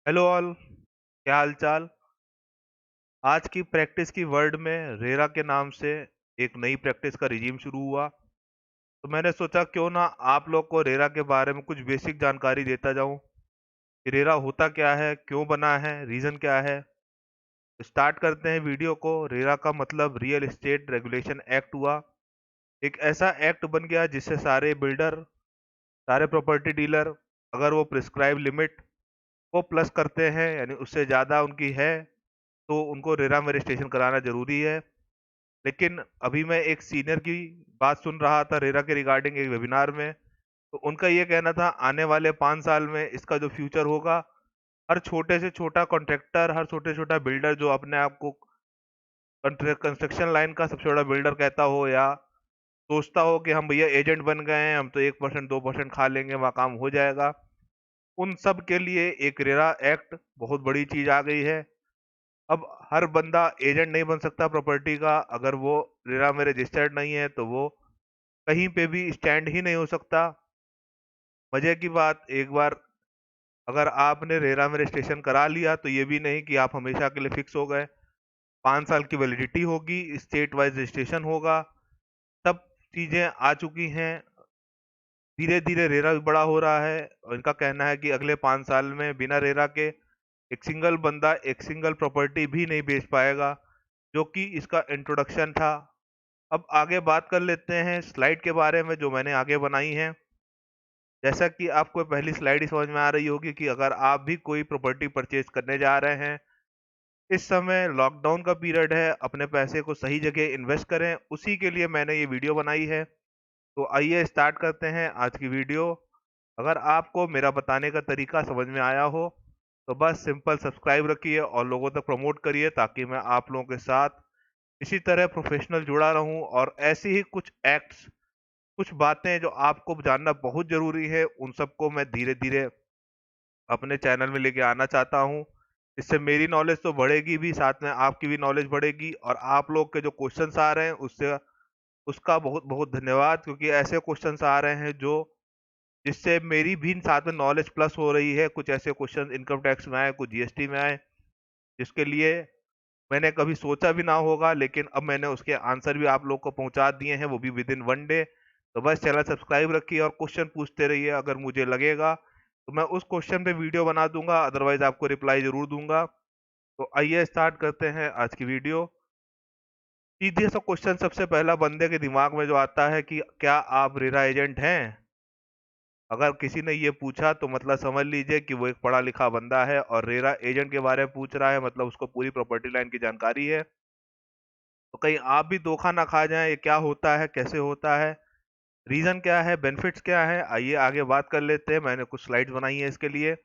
Hello all. क्या हाल चाल। आज की प्रैक्टिस की वर्ल्ड में रेरा के नाम से एक नई प्रैक्टिस का रिजीम शुरू हुआ। तो मैंने सोचा क्यों ना आप लोग को रेरा के बारे में कुछ बेसिक जानकारी देता जाऊं कि रेरा होता क्या है, क्यों बना है, रीजन क्या है। तो स्टार्ट करते हैं वीडियो को। रेरा का मतलब रियल एस्टेट रेगुलेशन एक्ट हुआ। एक ऐसा एक्ट बन गया जिससे सारे बिल्डर, सारे प्रॉपर्टी डीलर, अगर वो प्रिस्क्राइब लिमिट को प्लस करते हैं यानी उससे ज़्यादा उनकी है, तो उनको रेरा में रजिस्ट्रेशन कराना जरूरी है। लेकिन अभी मैं एक सीनियर की बात सुन रहा था रेरा के रिगार्डिंग एक वेबिनार में। तो उनका ये कहना था आने वाले 5 साल में इसका जो फ्यूचर होगा, हर छोटे से छोटा कॉन्ट्रैक्टर, हर छोटे छोटा बिल्डर जो अपने आप को कंस्ट्रक्शन लाइन का सबसे बड़ा बिल्डर कहता हो या सोचता हो कि हम भैया एजेंट बन गए हैं, हम तो 1% 2% खा लेंगे, वहाँ काम हो जाएगा, उन सब के लिए एक रेरा एक्ट बहुत बड़ी चीज आ गई है। अब हर बंदा एजेंट नहीं बन सकता प्रॉपर्टी का। अगर वो रेरा में रजिस्टर्ड नहीं है तो वो कहीं पे भी स्टैंड ही नहीं हो सकता। मजे की बात, एक बार अगर आपने रेरा में रजिस्ट्रेशन करा लिया तो ये भी नहीं कि आप हमेशा के लिए फिक्स हो गए। 5 साल की वैलिडिटी होगी, स्टेट वाइज रजिस्ट्रेशन होगा, सब चीजें आ चुकी हैं। धीरे धीरे रेरा भी बड़ा हो रहा है और इनका कहना है कि अगले 5 साल में बिना रेरा के एक सिंगल बंदा एक सिंगल प्रॉपर्टी भी नहीं बेच पाएगा, जो कि इसका इंट्रोडक्शन था। अब आगे बात कर लेते हैं स्लाइड के बारे में जो मैंने आगे बनाई है। जैसा कि आपको पहली स्लाइड ही समझ में आ रही होगी कि अगर आप भी कोई प्रॉपर्टी परचेज करने जा रहे हैं, इस समय लॉकडाउन का पीरियड है, अपने पैसे को सही जगह इन्वेस्ट करें, उसी के लिए मैंने ये वीडियो बनाई है। तो आइए स्टार्ट करते हैं आज की वीडियो। अगर आपको मेरा बताने का तरीका समझ में आया हो तो बस सिंपल सब्सक्राइब रखिए और लोगों तक प्रमोट करिए, ताकि मैं आप लोगों के साथ इसी तरह प्रोफेशनल जुड़ा रहूं और ऐसी ही कुछ एक्ट्स, कुछ बातें जो आपको जानना बहुत जरूरी है, उन सबको मैं धीरे धीरे अपने चैनल में लेके आना चाहता हूँ। इससे मेरी नॉलेज तो बढ़ेगी भी, साथ में आपकी भी नॉलेज बढ़ेगी। और आप लोग के जो क्वेश्चंस आ रहे हैं उससे उसका बहुत बहुत धन्यवाद, क्योंकि ऐसे क्वेश्चंस आ रहे हैं जो जिससे मेरी भी साथ में नॉलेज प्लस हो रही है। कुछ ऐसे क्वेश्चन इनकम टैक्स में आए, कुछ जीएसटी में आए, जिसके लिए मैंने कभी सोचा भी ना होगा, लेकिन अब मैंने उसके आंसर भी आप लोग को पहुंचा दिए हैं, वो भी विद इन 1 डे। तो बस चैनल सब्सक्राइब रखिए और क्वेश्चन पूछते रहिए। अगर मुझे लगेगा तो मैं उस क्वेश्चन पे वीडियो बना दूंगा, अदरवाइज आपको रिप्लाई जरूर दूंगा। तो आइए स्टार्ट करते हैं आज की वीडियो। सीधे सा क्वेश्चन सबसे पहला बंदे के दिमाग में जो आता है कि क्या आप रेरा एजेंट हैं। अगर किसी ने ये पूछा तो मतलब समझ लीजिए कि वो एक पढ़ा लिखा बंदा है और रेरा एजेंट के बारे में पूछ रहा है, मतलब उसको पूरी प्रॉपर्टी लाइन की जानकारी है। तो कहीं आप भी धोखा ना खा जाएं, ये क्या होता है, कैसे होता है, रीजन क्या है, बेनिफिट्स क्या है, आइए आगे बात कर लेते हैं। मैंने कुछ स्लाइड्स बनाई है इसके लिए।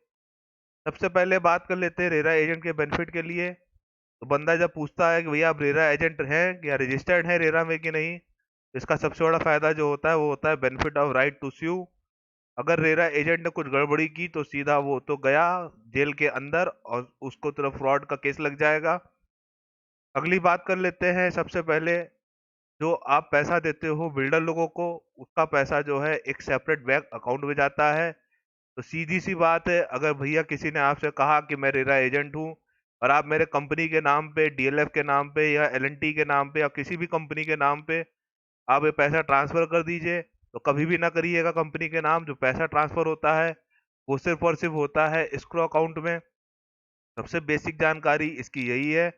सबसे पहले बात कर लेते हैं रेरा एजेंट के बेनिफिट के लिए। तो बंदा जब पूछता है कि भैया आप रेरा एजेंट हैं या रजिस्टर्ड है रेरा में कि नहीं, तो इसका सबसे बड़ा फायदा जो होता है वो होता है बेनिफिट ऑफ राइट टू स्यू। अगर रेरा एजेंट ने कुछ गड़बड़ी की तो सीधा वो तो गया जेल के अंदर और उसको तरफ फ्रॉड का केस लग जाएगा। अगली बात कर लेते हैं। सबसे पहले जो आप पैसा देते हो बिल्डर लोगों को, उसका पैसा जो है एक सेपरेट बैंक अकाउंट में जाता है। तो सीधी सी बात है, अगर भैया किसी ने आपसे कहा कि मैं रेरा एजेंट हूँ और आप मेरे कंपनी के नाम पे, डीएलएफ के नाम पे या एलएनटी के नाम पे या किसी भी कंपनी के नाम पे आप ये पैसा ट्रांसफर कर दीजिए, तो कभी भी ना करिएगा कंपनी के नाम। जो पैसा ट्रांसफर होता है वो सिर्फ और सिर्फ होता है एस्क्रो अकाउंट में। सबसे बेसिक जानकारी इसकी यही है।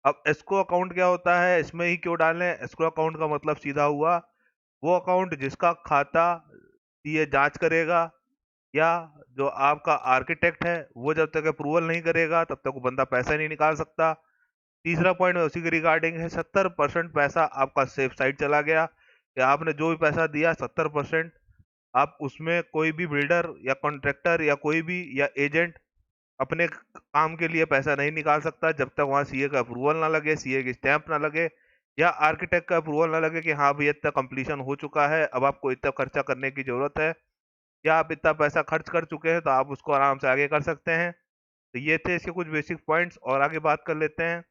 अब एस्क्रो अकाउंट क्या होता है, इसमें ही क्यों डालें। एस्क्रो अकाउंट का मतलब सीधा हुआ वो अकाउंट जिसका खाता ये जांच करेगा, या जो आपका आर्किटेक्ट है वो जब तक अप्रूवल नहीं करेगा तब तक वो बंदा पैसा नहीं निकाल सकता। तीसरा पॉइंट उसी के रिगार्डिंग है। 70% पैसा आपका सेफ साइड चला गया, कि आपने जो भी पैसा दिया 70% आप उसमें कोई भी बिल्डर या कॉन्ट्रैक्टर या कोई भी या एजेंट अपने काम के लिए पैसा नहीं निकाल सकता जब तक वहां सीए का अप्रूवल ना लगे, सीए की स्टैंप ना लगे, या आर्किटेक्ट का अप्रूवल ना लगे कि हाँ भैया इतना कंप्लीशन हो चुका है, अब आपको इतना खर्चा करने की जरूरत है, या आप इतना पैसा खर्च कर चुके हैं तो आप उसको आराम से आगे कर सकते हैं। तो ये थे इसके कुछ बेसिक पॉइंट्स और आगे बात कर लेते हैं।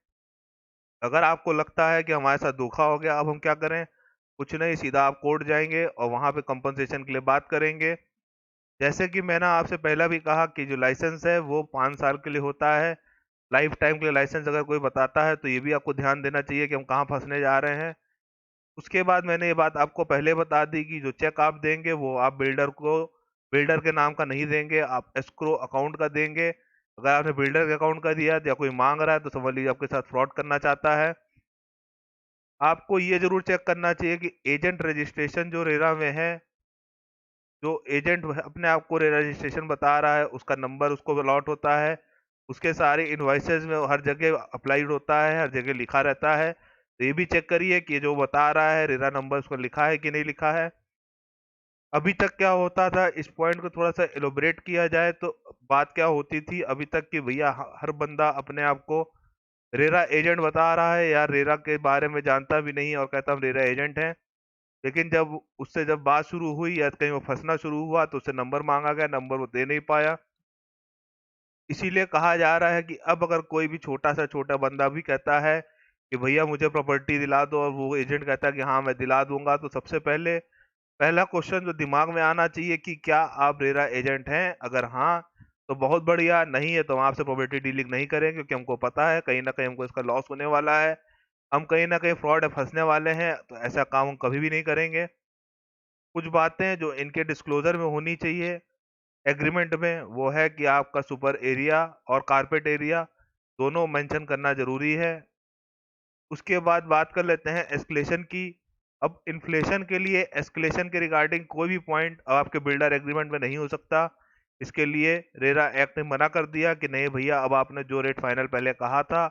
अगर आपको लगता है कि हमारे साथ धोखा हो गया, अब हम क्या करें। कुछ नहीं, सीधा आप कोर्ट जाएंगे और वहां पे कंपनसेशन के लिए बात करेंगे। जैसे कि मैंने आपसे पहले भी कहा कि जो लाइसेंस है वो 5 साल के लिए होता है। लाइफ टाइम के लिए लाइसेंस अगर कोई बताता है तो ये भी आपको ध्यान देना चाहिए कि हम कहाँ फँसने जा रहे हैं। उसके बाद मैंने ये बात आपको पहले बता दी कि जो चेक आप देंगे वो आप बिल्डर के नाम का नहीं देंगे, आप एस्क्रो अकाउंट का देंगे। अगर आपने बिल्डर के अकाउंट का दिया या कोई माँग रहा है तो समझ लीजिए आपके साथ फ्रॉड करना चाहता है। आपको ये ज़रूर चेक करना चाहिए कि एजेंट रजिस्ट्रेशन जो रेरा में है, जो एजेंट अपने आप को रजिस्ट्रेशन बता रहा है उसका नंबर उसको अलॉट होता है, उसके सारे इनवॉइसेज में हर जगह अप्लाइड होता है, हर जगह लिखा रहता है। तो ये भी चेक करिए कि जो बता रहा है रेरा नंबर उसको लिखा है कि नहीं लिखा है। अभी तक क्या होता था, इस पॉइंट को थोड़ा सा एलोबरेट किया जाए तो बात क्या होती थी अभी तक कि भैया हर बंदा अपने आप को रेरा एजेंट बता रहा है या रेरा के बारे में जानता भी नहीं और कहता हम रेरा एजेंट हैं। लेकिन जब बात शुरू हुई या कहीं वो फँसना शुरू हुआ तो उससे नंबर माँगा गया, नंबर वो दे नहीं पाया। इसीलिए कहा जा रहा है कि अब अगर कोई भी छोटा से छोटा बंदा भी कहता है कि भैया मुझे प्रॉपर्टी दिला दो और वो एजेंट कहता है कि हाँ, मैं दिला दूँगा, तो सबसे पहले पहला क्वेश्चन जो दिमाग में आना चाहिए कि क्या आप रेरा एजेंट हैं? अगर हाँ, तो बहुत बढ़िया, नहीं है तो हम आपसे प्रॉपर्टी डीलिंग नहीं करेंगे क्योंकि हमको पता है कहीं न कहीं हमको इसका लॉस होने वाला है। हम कहीं न कहीं फ्रॉड में फँसने वाले हैं, तो ऐसा काम हम कभी भी नहीं करेंगे। कुछ बातें जो इनके डिस्क्लोज़र में होनी चाहिए एग्रीमेंट में, वो है कि आपका सुपर एरिया और कारपेट एरिया दोनों मेंशन करना ज़रूरी है। उसके बाद बात कर लेते हैं एस्केलेशन की। अब इन्फ्लेशन के लिए एस्केलेशन के रिगार्डिंग कोई भी पॉइंट आपके बिल्डर एग्रीमेंट में नहीं हो सकता। इसके लिए रेरा एक्ट ने मना कर दिया कि नहीं भैया, अब आपने जो रेट फाइनल पहले कहा था,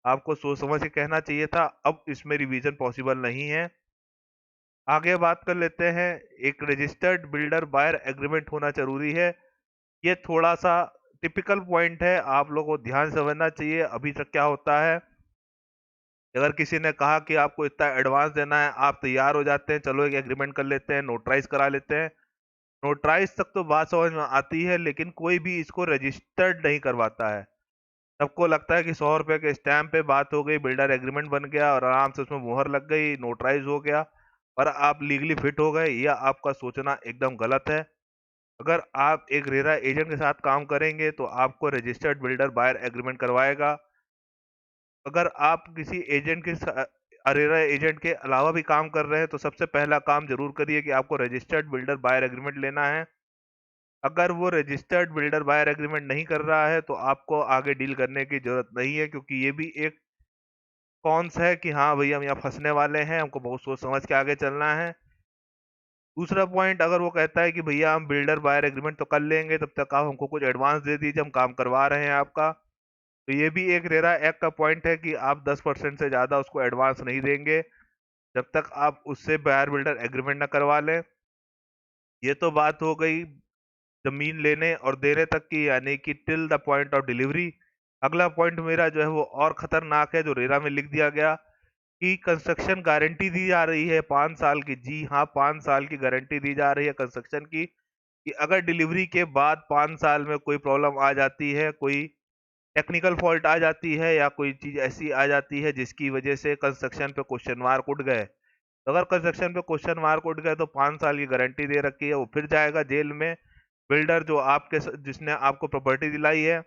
आपको सोच समझ के कहना चाहिए था, अब इसमें रिवीजन पॉसिबल नहीं है। आगे बात कर लेते हैं, एक रजिस्टर्ड बिल्डर बायर एग्रीमेंट होना ज़रूरी है। ये थोड़ा-सा टिपिकल पॉइंट है, आप लोगों को ध्यान से समझना चाहिए। अभी तक क्या होता है, अगर किसी ने कहा कि आपको इतना एडवांस देना है, आप तैयार हो जाते हैं, चलो एक एग्रीमेंट कर लेते हैं, नोटराइज़ करा लेते हैं। नोटराइज़ तक तो बात समझ में आती है, लेकिन कोई भी इसको रजिस्टर्ड नहीं करवाता है। सबको लगता है कि ₹100 के स्टैम्प पे बात हो गई, बिल्डर एग्रीमेंट बन गया और आराम से उसमें मुहर लग गई, नोटराइज़ हो गया और आप लीगली फिट हो गए। यह आपका सोचना एकदम गलत है। अगर आप एक रेरा एजेंट के साथ काम करेंगे, तो आपको रजिस्टर्ड बिल्डर बायर एग्रीमेंट करवाएगा। अगर आप किसी एजेंट के रेरा एजेंट के अलावा भी काम कर रहे हैं, तो सबसे पहला काम ज़रूर करिए कि आपको रजिस्टर्ड बिल्डर बायर एग्रीमेंट लेना है। अगर वो रजिस्टर्ड बिल्डर बायर एग्रीमेंट नहीं कर रहा है, तो आपको आगे डील करने की ज़रूरत नहीं है क्योंकि ये भी एक कॉन्स है कि हाँ भैया, हम यहाँ फँसने वाले हैं, हमको बहुत सोच समझ के आगे चलना है। दूसरा पॉइंट, अगर वो कहता है कि भैया हम बिल्डर बायर एग्रीमेंट तो कर लेंगे, तब तक आप हमको कुछ एडवांस दे दीजिए, हम काम करवा रहे हैं आपका। तो ये भी एक रेरा एक्ट का पॉइंट है कि आप 10% से ज़्यादा उसको एडवांस नहीं देंगे, जब तक आप उससे बायर बिल्डर एग्रीमेंट ना करवा लें। ये तो बात हो गई ज़मीन लेने और देने तक की, यानी कि till the point of delivery. अगला पॉइंट मेरा जो है वो और खतरनाक है, जो रेरा में लिख दिया गया कि कंस्ट्रक्शन गारंटी दी जा रही है 5 साल की। जी हाँ, 5 साल की गारंटी दी जा रही है कंस्ट्रक्शन की, कि अगर डिलीवरी के बाद 5 साल में कोई प्रॉब्लम आ जाती है, कोई टेक्निकल फॉल्ट आ जाती है या कोई चीज़ ऐसी आ जाती है जिसकी वजह से कंस्ट्रक्शन पे क्वेश्चन मार्क उठ गए, तो अगर कंस्ट्रक्शन पे क्वेश्चन मार्क उठ गए तो 5 साल की गारंटी दे रखी है, वो फिर जाएगा जेल में। बिल्डर जो जिसने आपको प्रॉपर्टी दिलाई है।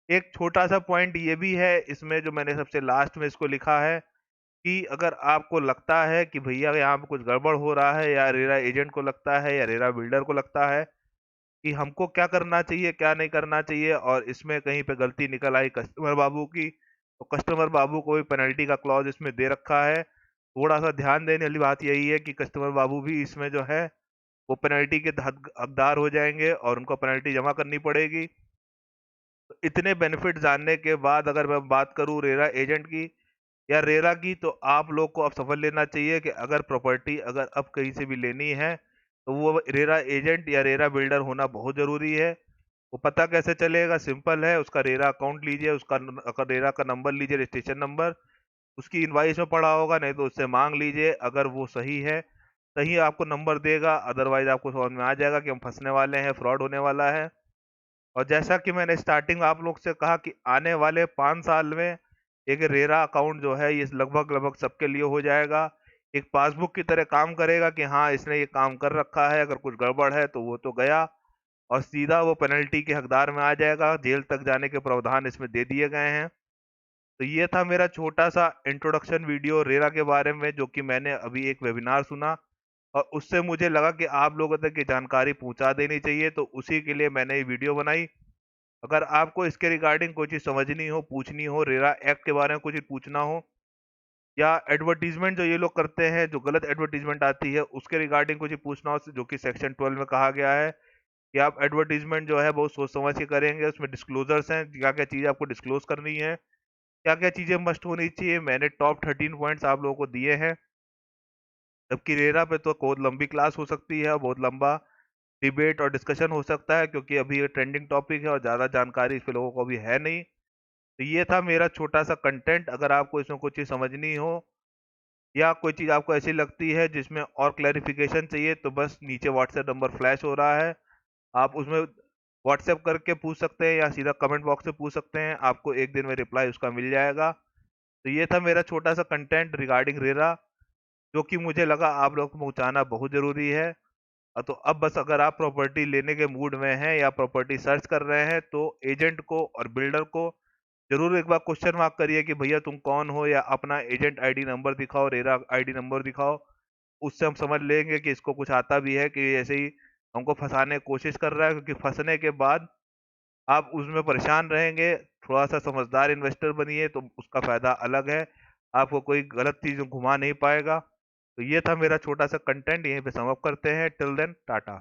एक छोटा सा पॉइंट ये भी है इसमें, जो मैंने सबसे लास्ट में इसको लिखा है, कि अगर आपको लगता है कि भैया यहाँ पे कुछ गड़बड़ हो रहा है, या रेरा एजेंट को लगता है या रेरा बिल्डर को लगता है कि हमको क्या करना चाहिए, क्या नहीं करना चाहिए, और इसमें कहीं पे गलती निकल आई कस्टमर बाबू की, तो कस्टमर बाबू को भी पेनल्टी का क्लॉज इसमें दे रखा है। थोड़ा सा ध्यान देने वाली बात यही है कि कस्टमर बाबू भी इसमें जो है वो पेनल्टी के हकदार हो जाएंगे और उनको पेनल्टी जमा करनी पड़ेगी। तो इतने बेनिफिट जानने के बाद अगर मैं बात करूँ रेरा एजेंट की या रेरा की, तो आप लोग को अब समझ लेना चाहिए कि अगर प्रॉपर्टी अगर अब कहीं से भी लेनी है, तो वो रेरा एजेंट या रेरा बिल्डर होना बहुत ज़रूरी है। वो पता कैसे चलेगा? सिंपल है, उसका रेरा अकाउंट लीजिए, रेरा का नंबर लीजिए, रजिस्ट्रेशन नंबर, उसकी इनवॉइस में पड़ा होगा, नहीं तो उससे मांग लीजिए। अगर वो सही है, तभी आपको नंबर देगा, अदरवाइज आपको समझ में आ जाएगा कि हम फंसने वाले हैं, फ्रॉड होने वाला है। और जैसा कि मैंने स्टार्टिंग आप लोग से कहा कि आने वाले 5 साल में एक रेरा अकाउंट जो है ये लगभग लगभग सबके लिए हो जाएगा। एक पासबुक की तरह काम करेगा कि हाँ, इसने ये काम कर रखा है, अगर कुछ गड़बड़ है तो वो तो गया। और सीधा वो पेनल्टी के हकदार में आ जाएगा। जेल तक जाने के प्रावधान इसमें दे दिए गए हैं। तो ये था मेरा छोटा-सा इंट्रोडक्शन वीडियो रेरा के बारे में, जो कि मैंने अभी एक वेबिनार सुना और उससे मुझे लगा कि आप लोगों तक ये जानकारी पहुँचा देनी चाहिए, तो उसी के लिए मैंने ये वीडियो बनाई। अगर आपको इसके रिगार्डिंग कोई चीज़ समझनी हो, पूछनी हो, रेरा एक्ट के बारे में कुछ पूछना हो या एडवर्टाइज़मेंट जो ये लोग करते हैं, जो गलत एडवर्टाइज़मेंट आती है, उसके रिगार्डिंग कुछ पूछना हो, जो कि सेक्शन 12 में कहा गया है कि आप एडवर्टाइज़मेंट जो है बहुत सोच समझ के करेंगे। उसमें डिस्क्लोज़र्स हैं, क्या-क्या चीज़ें आपको डिस्क्लोज़ करनी है, क्या-क्या चीज़ें मस्ट होनी चाहिए। मैंने टॉप 13 पॉइंट्स आप लोगों को दिए हैं। जबकि रेरा पे तो बहुत लंबी क्लास हो सकती है और बहुत लंबा डिबेट और डिस्कशन हो सकता है, क्योंकि अभी ये ट्रेंडिंग टॉपिक है और ज़्यादा जानकारी इस पे लोगों को अभी है नहीं। तो ये था मेरा छोटा-सा कंटेंट। अगर आपको इसमें कुछ चीज़ समझनी हो या कोई चीज़ आपको ऐसी लगती है जिसमें और क्लैरिफिकेशन चाहिए, तो बस नीचे व्हाट्सएप नंबर फ्लैश हो रहा है। आप उसमें व्हाट्सएप करके पूछ सकते हैं या सीधा कमेंट बॉक्स में पूछ सकते हैं। आपको 1 दिन में रिप्लाई उसका मिल जाएगा। तो ये था मेरा छोटा-सा कंटेंट रिगार्डिंग रेरा, जो कि मुझे लगा आप लोग को पहुँचाना बहुत ज़रूरी है। तो अब बस अगर आप प्रॉपर्टी लेने के मूड में हैं या प्रॉपर्टी सर्च कर रहे हैं, तो एजेंट को और बिल्डर को ज़रूर एक बार क्वेश्चन मार्क करिए कि भैया तुम कौन हो, या अपना एजेंट आईडी नंबर दिखाओ, रेरा आईडी नंबर दिखाओ। उससे हम समझ लेंगे कि इसको कुछ आता भी है कि ऐसे ही हमको फँसाने की कोशिश कर रहा है, क्योंकि फँसने के बाद आप उसमें परेशान रहेंगे। थोड़ा-सा समझदार इन्वेस्टर बनिए तो उसका फ़ायदा अलग है। आपको कोई गलत चीज़ में घुमा नहीं पाएगा। तो ये था मेरा छोटा-सा कंटेंट, यहीं पे सम अप करते हैं। Till then Tata.